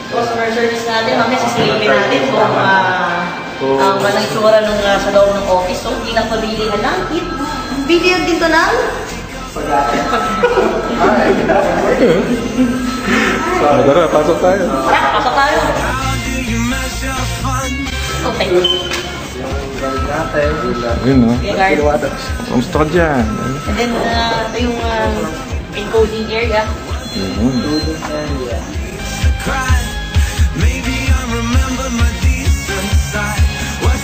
customer service natin. Mamaya sisilipin natin kung anong itsura nung sa loob ng office. So, hindi lang pabilihan lang. Bilihan din to ng Tara, pasok tayo. Tara, pasok tayo. Okay. Yun, no? Okay, guard. Kamusta ka dyan? And then, ito yung encoding area.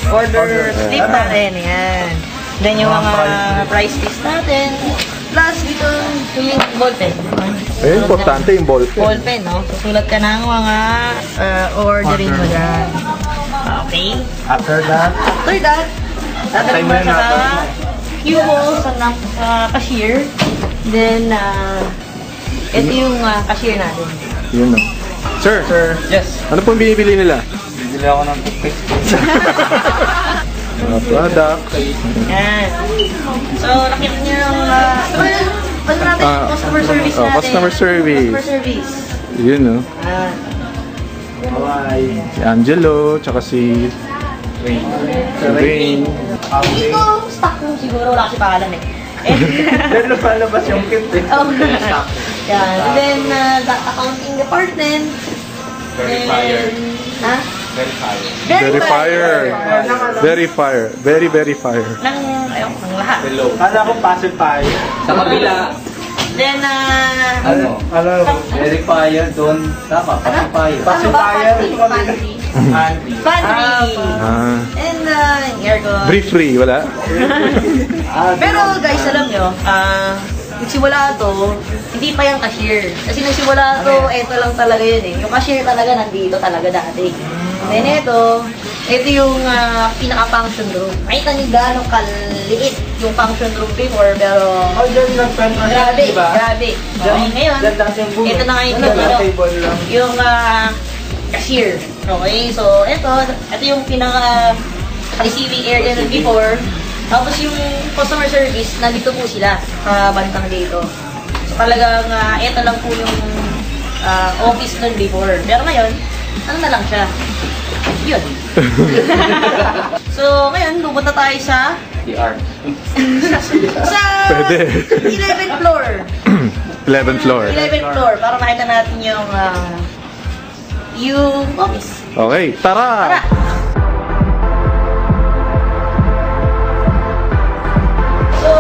Order slip natin, yan. Then yung mga price list natin. Plus, dito yung ballpen. Eh, importante yung ballpen. Ballpen, no? Susulat ka ng mga orderin mo dyan. Okay. After that, Dadalhin mo sa queue mo sa cashier. Then, ito yung cashier natin. Yun, no? Sir, yes. ano pong binibili nila? Bibili ako ng toothpaste. Mga products. Yan. So, nakita niyo yung ano natin, customer service natin. Customer service. Customer service. Yun, no? Bye. Si Angelo, tsaka si Rain. Dito, stock room siguro. Wala kasi pangalan eh. Then lumalabas yung kit eh. Oh, yan. And then, the accounting department. Verifier. Ha? Verifier. Verifier. Very fire. Ng lahat. Kala ko pacifier. Sa kabila, Then, Ano? Verifier doon. Tama, pacifier. Pacifier. Pantry. Pantry. And, aircon. Brief free, wala? Pero guys, alam nyo, nagsimula to, hindi pa yung cashier. Kasi nagsimula to, eto lang talaga yun eh. Yung cashier talaga nandito talaga dati. Then ito yung pinaka-function room. Makita niyo gano'ng kaliit yung function room before, pero Oh, dyan nagpenta siya, grabe, di ba? grabe. Okay, ngayon, Dyan dati yung boom. ito na ngayon Ano, yung, table lang. yung cashier. Okay, so ito yung pinaka-receiving area ng before. Tapos yung customer service, nandito po sila sa bantang dito. So talagang ito lang po yung office nun before. Pero ngayon, ano na lang siya? Yun. So ngayon, pupunta tayo sa sa Pwede. 11th floor. 11th floor. 11th floor para makita natin yung office. Okay, tara! Tara! So,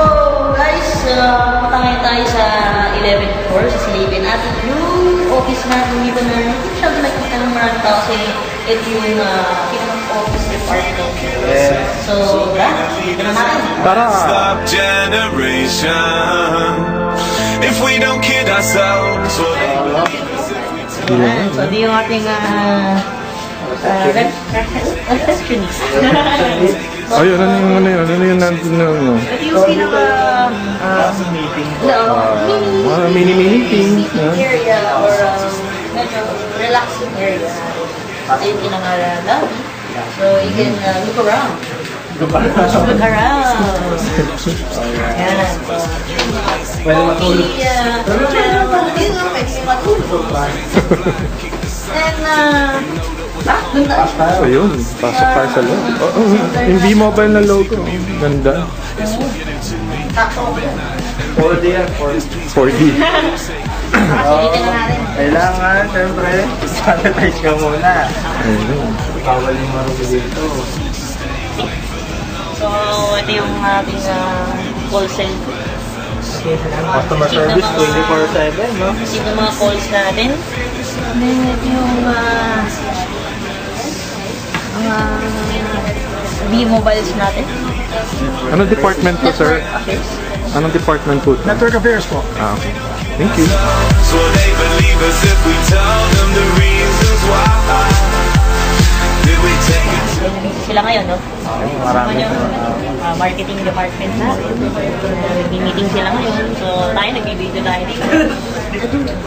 guys, pupunta ngayon tayo sa 11th floor, sa silipin natin yung office natin dito na hindi masyado nakikita ng maraming tao kasi ito yung pinaka-office department. So, tignan natin. Tara! Stop generation. If we don't kid ourselves, Ayan, so, di yung ating receptionist. Ayun, ano yun nandun na, ano? Ito yung pinaka Mini meeting area or medyo relaxing area. Ito yung pinaka-lobby. So, you can look around. Look around. Ayan. Pwede matulog. Pwede matulog. And, dun na. Ayun, pasok tayo sa loob. Yung V-Mobile na logo. Ganda. Takto. 4D yan, 4D. Sulitin na natin. Kailangan, syempre, sanitize ka muna. Ayun. Bawal yung marugo dito. So, ito yung ating call center. Customer service 24/7, no? Receive ng mga calls natin. Then, ito yung mga V-mobiles natin. Anong department po, sir? Affairs. Anong department po? Network affairs po. Okay. Thank you. so they believe us if we tell them the reasons why. Did we take it? Nandito sila ngayon, no? Marami. Yung marketing department natin. Nag-meeting sila ngayon. So, tayo nag-video tayo dito. Nandun ng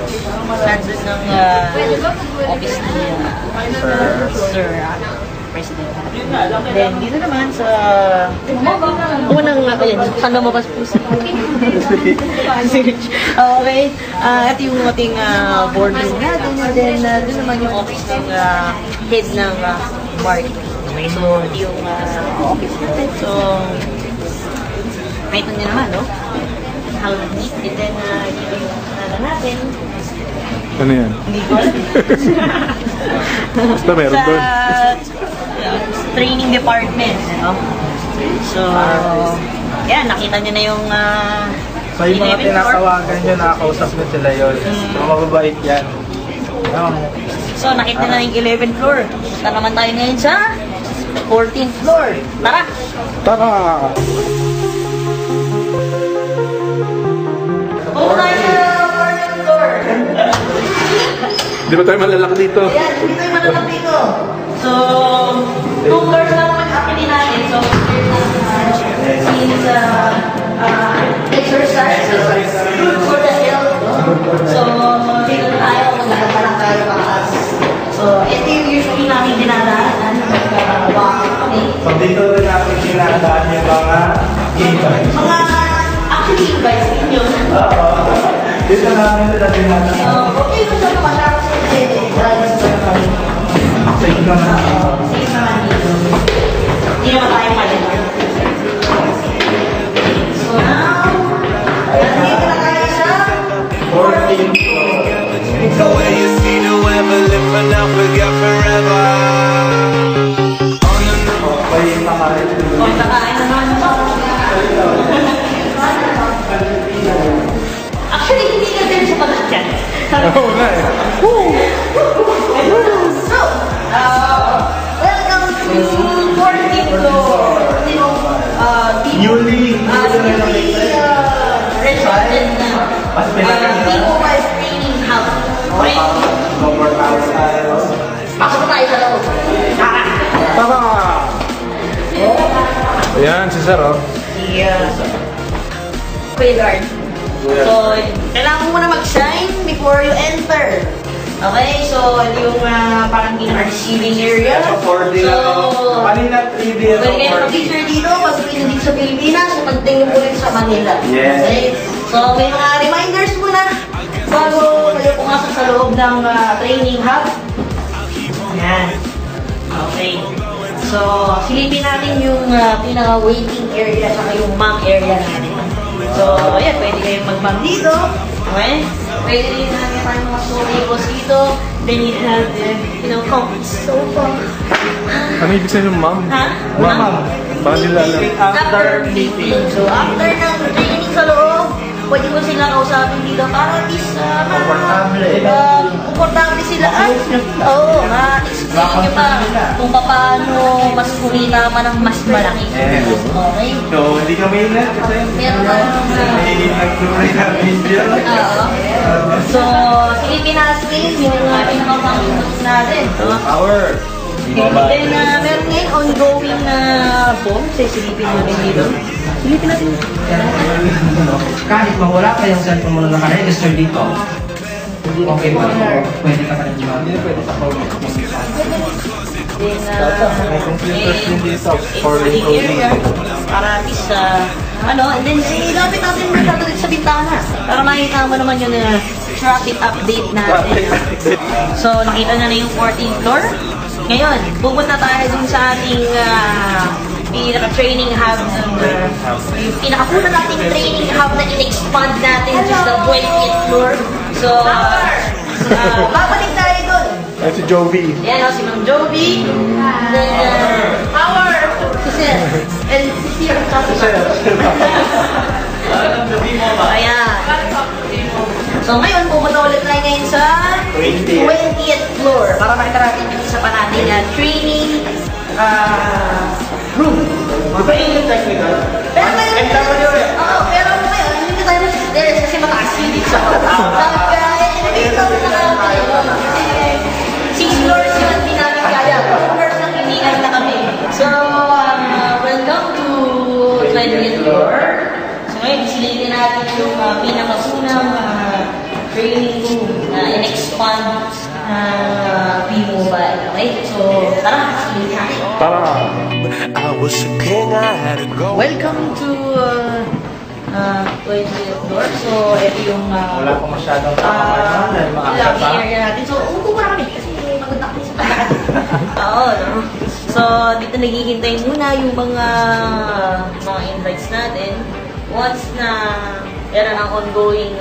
office ni Sir president. Then, dito naman sa unang, ayan, saan lumabas po sa okay. At yung ating boardroom natin. And then, doon naman yung office ng head ng marketing. Okay, so, ito yung office natin. So, makita nyo naman, no? How neat. And then, dito yung natin. Ano yan? Hindi ko alam. Basta meron doon. Training department, no? So, yan, nakita nyo na yung So yung mga 11th floor. tinatawagan nyo, nakakausap nyo sila yun. So mababait yan. So, nakita na yung 11th floor. Punta naman tayo ngayon sa 14th floor. Tara! Tara! Punta tayo sa 14th floor. Di ba tayo malalak dito? Ayan, hindi tayo matatap dito. So, 2 floors na naman actually natin. So, since exercise is good for the health. So, dito na tayo. Maglakad pa lang tayo pakas. So, ito yung usually namin dinadaanan. Walking kami. So dito rin natin sinadaan yung mga e-bikes. Mga actually e-bikes ninyo. Oo. Dito namin sila dinadaan. So, okay ko sa mga tapos kasi drives pa naman. Safe naman. Safe naman dito. Hindi naman tayo maliit. So now, nandito na tayo sa 14. The way you see the weather, live for now, forget forever. On and on. Okay, pakalit. kung nakain naman ito. Actually, hindi ka din sa pagkakyan. Oo na eh. So, welcome to 14th floor. Newly Resulted na P-Mobile Training Hub. Okay? Lower house tayo. Pasok tayo sa loob. Tara! Tara! Ayan, si Sir, oh. Kuya Guard. So, kailangan mo muna mag-sign before you enter. Okay, so ito yung parang receiving area. So 4D lang. So, Kanina 3D at pwede kayo 4D. mag-picture dito, pag dito sa Pilipinas, pagtingin po rin sa Manila. Yes. Okay? So, may mga reminders muna bago kayo pumasok sa loob ng training hub. Ayan. Okay. So, silipin natin yung pinaka-waiting area at yung mom area natin. So, ayan, pwede kayong mag-mom dito. Okay? Pwede rin natin tayo mga tables dito. Then you have the, comfy sofa. Ano ibig sabihin ng ma'am? Ha? Ma'am. Baka nila alam. After meeting. So, after ng training sa loob, pwede mo sila kausapin dito para at least komportable sila. Oo, ma-explain nyo pa kung paano mas kumita pa ng mas malaki. Okay? So, hindi kami ilan kasi Meron ka may nag-try na video. Oo. So, silipin natin yung pinaka-function natin. Power. Then, meron ngayon ongoing na bomb. So, silipin natin dito. Silipin natin. Kahit mawala pa yung cellphone mo na nakaregister dito, okay pa rin. Pwede ka rin yun. Hindi pwede sa phone. Then, May computers din dito for area encoding. para at least, and then ilapit natin mo dito sa bintana para makita mo naman yung traffic update natin. So, nakita na yung 14th floor. Ngayon, pupunta tayo dun sa ating pinaka-training hub ng yung pinaka-una nating training hub na in-expand natin just the 20th floor. So, babalik tayo dun. Ayan si Jovi. Yan o, si Mang Jovi. Then, Power! Si Sir. And si Sir. Ayan. So ngayon, pupunta ulit tayo ngayon sa 20th floor para makita natin yung isa pa natin na training room. Iba yung technical. Pero ngayon, pero ngayon, hindi tayo stairs kasi mataas yun dito sa elevator na kami. Kasi 6 floors yun, hindi namin kaya. 4 floors lang, hindi na kami. So, welcome to 20th floor. So ngayon, isilipin natin yung pinakasunang training room na in-expand P-Mobile. Okay? So, tara, silipin natin. Tara! I was a king, I had to go. Welcome to 20th floor. So, ito yung Wala pa masyadong pakamanan dahil maaga lobby pa. area natin. So, upo muna kami kasi maganda kami sa palakad. Oo, no? So, dito naghihintay muna yung mga invites natin. Once na meron ang ongoing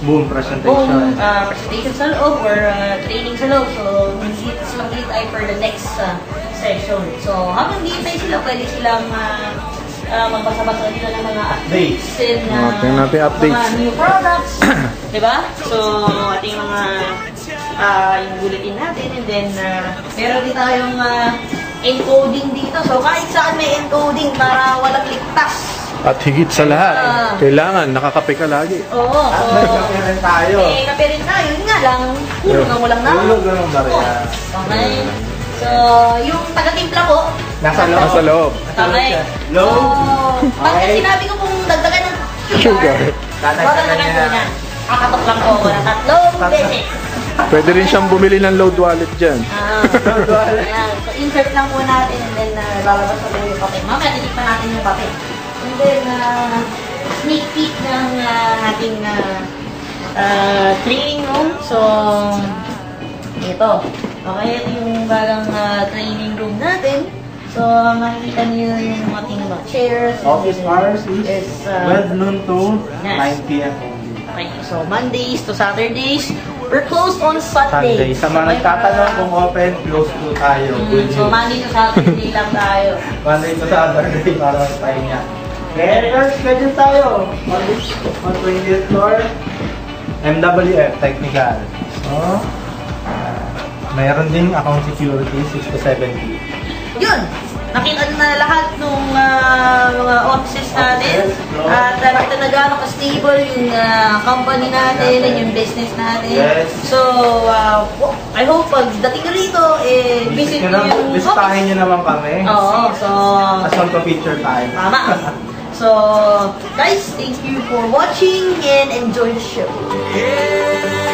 Boom presentation. presentation sa loob or training sa loob. So, mag-hit tayo for the next session. So, habang hintay sila, pwede silang magbasa-basa nila ng mga updates and Tingnan natin updates. mga new products. Diba? So, ating mga yung bulletin natin and then meron din tayong encoding dito. So, kahit saan may encoding para walang ligtas. At higit sa lahat, kailangan nakakape ka lagi. Oo. At So, nagkape rin tayo. kape rin tayo. Yun nga lang, hulog ang walang naman. Hulog ang barya. Okay. So, yung taga-timpla po, Nasa loob. Nasa loob. Okay. Low. So, pag Okay. sinabi ko pong dagdagan ng Sugar. dagdagan ko na. Kakatok lang po ako ng tatlong beses. Pwede rin siyang bumili ng load wallet dyan. Ayan. So, insert lang po natin and then lalabas na po yung papel. Mamaya, titikman natin yung papel. And then, sneak peek ng ating training room. So, ito. Okay, ito yung bagang training room natin. So, makikita niyo yung ating mga chairs. Office hours is Is, 12 noon to yes. 9 p.m. only. Okay, so Mondays to Saturdays. We're closed on Sunday. Sundays. Sa mga nagtatanong kung open, close to tayo. Good So, news. Monday to Saturday lang tayo. Monday to Saturday para sa tayo niya. Kaya guys, schedule tayo. On 20th floor, MWF Technical. So, mayroon ding account security, 6 to 7 Yun! Nakita nyo na lahat ng mga offices natin. At nakita na gano'n ka-stable yung company natin and yung business natin. Yes. So, I hope pag dating rito, visit nyo yung Bisitahin nyo naman kami. Oo, so... Tapos magpa-picture tayo. Tama. So, guys, thank you for watching and enjoy the show. Yeah.